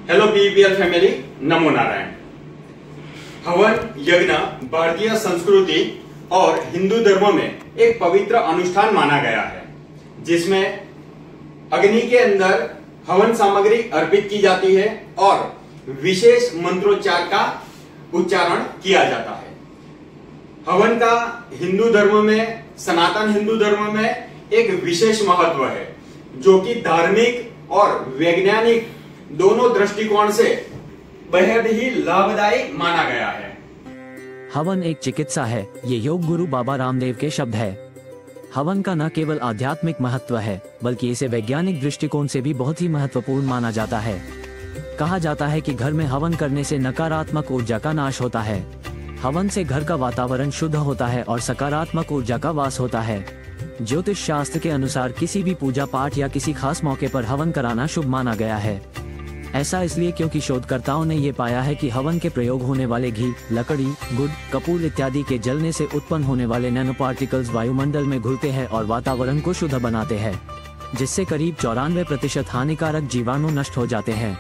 Hello PPL family, नमो नारायण। हवन यज्ञ भारतीय संस्कृति और हिंदू धर्म में एक पवित्र अनुष्ठान माना गया है, जिसमें अग्नि के अंदर हवन सामग्री अर्पित की जाती है और विशेष मंत्रोच्चार का उच्चारण किया जाता है। हवन का हिंदू धर्म में, सनातन हिंदू धर्म में एक विशेष महत्व है, जो कि धार्मिक और वैज्ञानिक दोनों दृष्टिकोण से बेहद ही लाभदायी माना गया है। हवन एक चिकित्सा है, ये योग गुरु बाबा रामदेव के शब्द है। हवन का न केवल आध्यात्मिक महत्व है, बल्कि इसे वैज्ञानिक दृष्टिकोण से भी बहुत ही महत्वपूर्ण माना जाता है। कहा जाता है कि घर में हवन करने से नकारात्मक ऊर्जा का नाश होता है। हवन से घर का वातावरण शुद्ध होता है और सकारात्मक ऊर्जा का वास होता है। ज्योतिष शास्त्र के अनुसार किसी भी पूजा पाठ या किसी खास मौके पर हवन कराना शुभ माना गया है। ऐसा इसलिए क्योंकि शोधकर्ताओं ने ये पाया है कि हवन के प्रयोग होने वाले घी, लकड़ी, गुड़, कपूर इत्यादि के जलने से उत्पन्न होने वाले नैनो पार्टिकल्स वायुमंडल में घुलते हैं और वातावरण को शुद्ध बनाते हैं, जिससे करीब 94% हानिकारक जीवाणु नष्ट हो जाते हैं।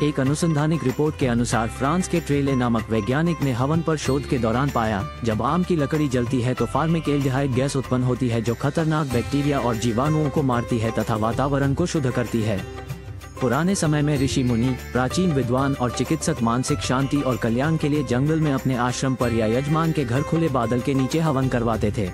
एक अनुसंधानिक रिपोर्ट के अनुसार फ्रांस के ट्रेले नामक वैज्ञानिक ने हवन पर शोध के दौरान पाया, जब आम की लकड़ी जलती है तो फार्मिकएल्डिहाइड गैस उत्पन्न होती है, जो खतरनाक बैक्टीरिया और जीवाणुओं को मारती है तथा वातावरण को शुद्ध करती है। पुराने समय में ऋषि मुनि, प्राचीन विद्वान और चिकित्सक मानसिक शांति और कल्याण के लिए जंगल में अपने आश्रम पर या यजमान के घर खुले बादल के नीचे हवन करवाते थे।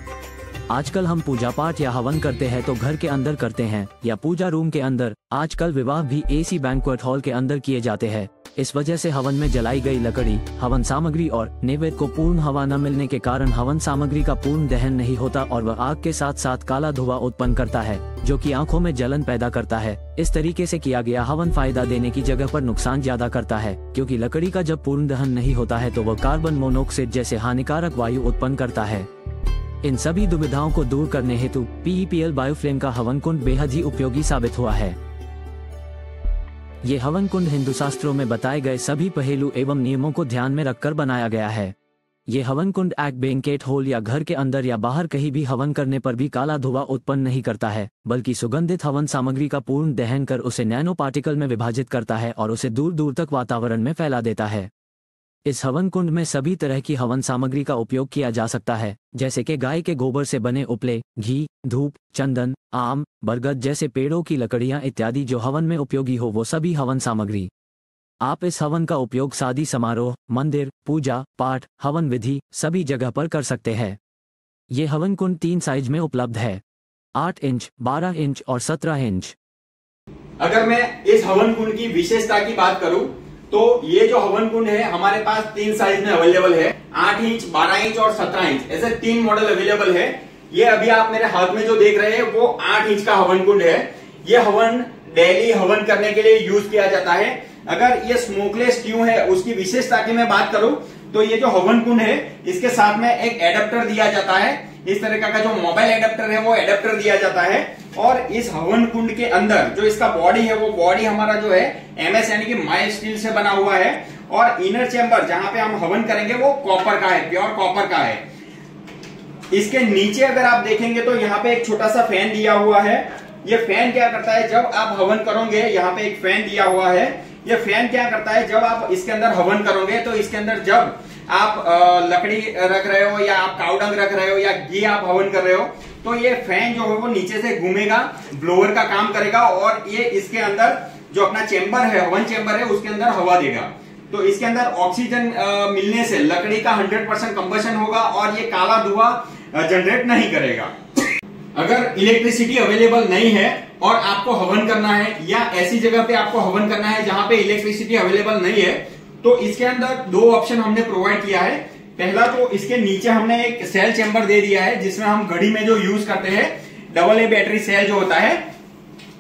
आजकल हम पूजा पाठ या हवन करते हैं तो घर के अंदर करते हैं या पूजा रूम के अंदर। आजकल विवाह भी एसी बैंक्वेट हॉल के अंदर किए जाते हैं। इस वजह से हवन में जलाई गई लकड़ी, हवन सामग्री और नैवेद्य को पूर्ण हवा न मिलने के कारण हवन सामग्री का पूर्ण दहन नहीं होता और वह आग के साथ साथ काला धुआं उत्पन्न करता है, जो कि आंखों में जलन पैदा करता है। इस तरीके से किया गया हवन फायदा देने की जगह पर नुकसान ज्यादा करता है, क्योंकि लकड़ी का जब पूर्ण दहन नहीं होता है तो वह कार्बन मोनोऑक्साइड जैसे हानिकारक वायु उत्पन्न करता है। इन सभी दुविधाओं को दूर करने हेतु पीईपीएल बायोफ्लेम का हवन कुंड बेहद ही उपयोगी साबित हुआ है। ये हवन कुंड हिंदू शास्त्रों में बताए गए सभी पहलू एवं नियमों को ध्यान में रखकर बनाया गया है। ये हवन कुंड एक बैंकेट हॉल या घर के अंदर या बाहर कहीं भी हवन करने पर भी काला धुआं उत्पन्न नहीं करता है, बल्कि सुगंधित हवन सामग्री का पूर्ण दहन कर उसे नैनो पार्टिकल में विभाजित करता है और उसे दूर दूर तक वातावरण में फैला देता है। इस हवन कुंड में सभी तरह की हवन सामग्री का उपयोग किया जा सकता है, जैसे कि गाय के गोबर से बने उपले, घी, धूप, चंदन, आम, बरगद जैसे पेड़ों की लकड़ियां इत्यादि जो हवन में उपयोगी हो वो सभी हवन सामग्री। आप इस हवन का उपयोग शादी समारोह, मंदिर, पूजा पाठ, हवन विधि सभी जगह पर कर सकते हैं। ये हवन कुंड 3 साइज में उपलब्ध है, 8 इंच, 12 इंच और 17 इंच। अगर मैं इस हवन कुंड की विशेषता की बात करूं तो ये जो हवन कुंड है हमारे पास 3 साइज में अवेलेबल है, 8 इंच, 12 इंच और 17 इंच, ऐसे 3 मॉडल अवेलेबल है। ये अभी आप मेरे हाथ में जो देख रहे हैं वो 8 इंच का हवन कुंड है। ये हवन डेली हवन करने के लिए यूज किया जाता है। अगर ये स्मोकलेस क्यों है उसकी विशेषता की मैं बात करूं तो ये जो हवन कुंड है इसके साथ में एक एडेप्टर दिया जाता है। इस तरह का जो मोबाइल एडेप्टर है वो एडेप्टर दिया जाता है। और इस हवन कुंड के अंदर जो इसका बॉडी है वो बॉडी हमारा जो है एमएस यानी कि माइल्ड स्टील से बना हुआ है। और इनर चेंबर जहां पे हम हवन करेंगे वो कॉपर का है, प्योर कॉपर का है। इसके नीचे अगर आप देखेंगे तो यहाँ पे एक छोटा सा फैन दिया हुआ है। ये फैन क्या करता है, जब आप हवन करोगे, यहाँ पे एक फैन दिया हुआ है। ये फैन क्या करता है, जब आप इसके अंदर हवन करोगे तो इसके अंदर जब आप लकड़ी रख रहे हो या आप काउडंग रख रहे हो या घी आप हवन कर रहे हो तो ये फैन जो है वो नीचे से घूमेगा, ब्लोअर का काम करेगा और ये इसके अंदर जो अपना चेंबर है, हवन चेंबर है, उसके अंदर हवा देगा। तो इसके अंदर ऑक्सीजन मिलने से लकड़ी का 100% कंबशन होगा और ये काला धुआं जनरेट नहीं करेगा। अगर इलेक्ट्रिसिटी अवेलेबल नहीं है और आपको हवन करना है या ऐसी जगह पे आपको हवन करना है जहां पे इलेक्ट्रिसिटी अवेलेबल नहीं है तो इसके अंदर 2 ऑप्शन हमने प्रोवाइड किया है। पहला तो इसके नीचे हमने एक सेल चेंबर दे दिया है, जिसमें हम घड़ी में जो यूज करते हैं AA बैटरी सेल जो होता है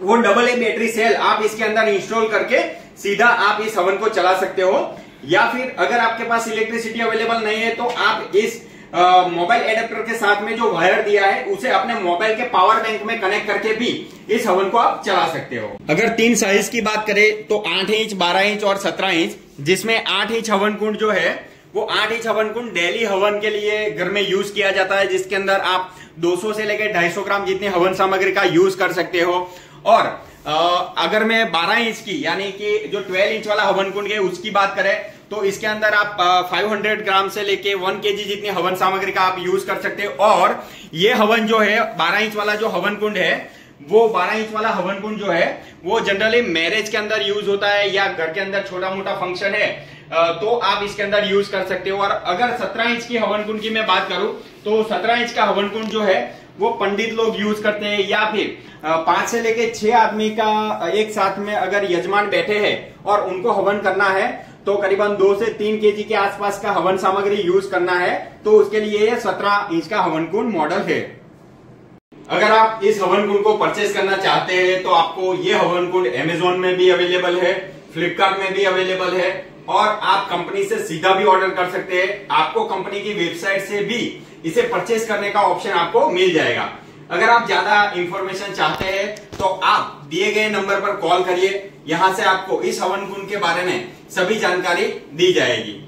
वो AA बैटरी सेल आप इसके अंदर इंस्टॉल करके सीधा आप इस हवन को चला सकते हो। या फिर अगर आपके पास इलेक्ट्रिसिटी अवेलेबल नहीं है तो आप इस मोबाइल एडेप्टर के साथ में जो वायर दिया है उसे अपने मोबाइल के पावर बैंक में कनेक्ट करके भी इस हवन को आप चला सकते हो। अगर 3 साइज की बात करें तो 8 इंच, 12 इंच और 17 इंच, जिसमें 8 इंच हवन कुंड जो है वो 8 इंच हवन कुंड डेली हवन के लिए घर में यूज किया जाता है, जिसके अंदर आप 200 से लेकर 250 ग्राम जितनी हवन सामग्री का यूज कर सकते हो। और अगर मैं 12 इंच की यानी कि जो 12 इंच वाला हवन कुंड है उसकी बात करें तो इसके अंदर आप 500 ग्राम से लेके 1 केजी जितनी हवन सामग्री का आप यूज कर सकते हो। और ये हवन जो है 12 इंच वाला जो हवन कुंड है वो 12 इंच वाला हवन कुंड जो है वो जनरली मैरिज के अंदर यूज होता है या घर के अंदर छोटा मोटा फंक्शन है तो आप इसके अंदर यूज कर सकते हो। और अगर 17 इंच की हवन कुंड की मैं बात करूं तो 17 इंच का हवन कुंड जो है वो पंडित लोग यूज करते हैं या फिर 5 से लेके 6 आदमी का एक साथ में अगर यजमान बैठे हैं और उनको हवन करना है तो करीबन 2 से 3 केजी के आसपास का हवन सामग्री यूज करना है तो उसके लिए ये 17 इंच का हवन कुंड मॉडल है। अगर आप इस हवन कुंड को परचेज करना चाहते हैं तो आपको ये हवन कुंड अमेजोन में भी अवेलेबल है, फ्लिपकार्ट में भी अवेलेबल है और आप कंपनी से सीधा भी ऑर्डर कर सकते हैं। आपको कंपनी की वेबसाइट से भी इसे परचेज करने का ऑप्शन आपको मिल जाएगा। अगर आप ज्यादा इंफॉर्मेशन चाहते हैं तो आप दिए गए नंबर पर कॉल करिए, यहां से आपको इस हवन कुंड के बारे में सभी जानकारी दी जाएगी।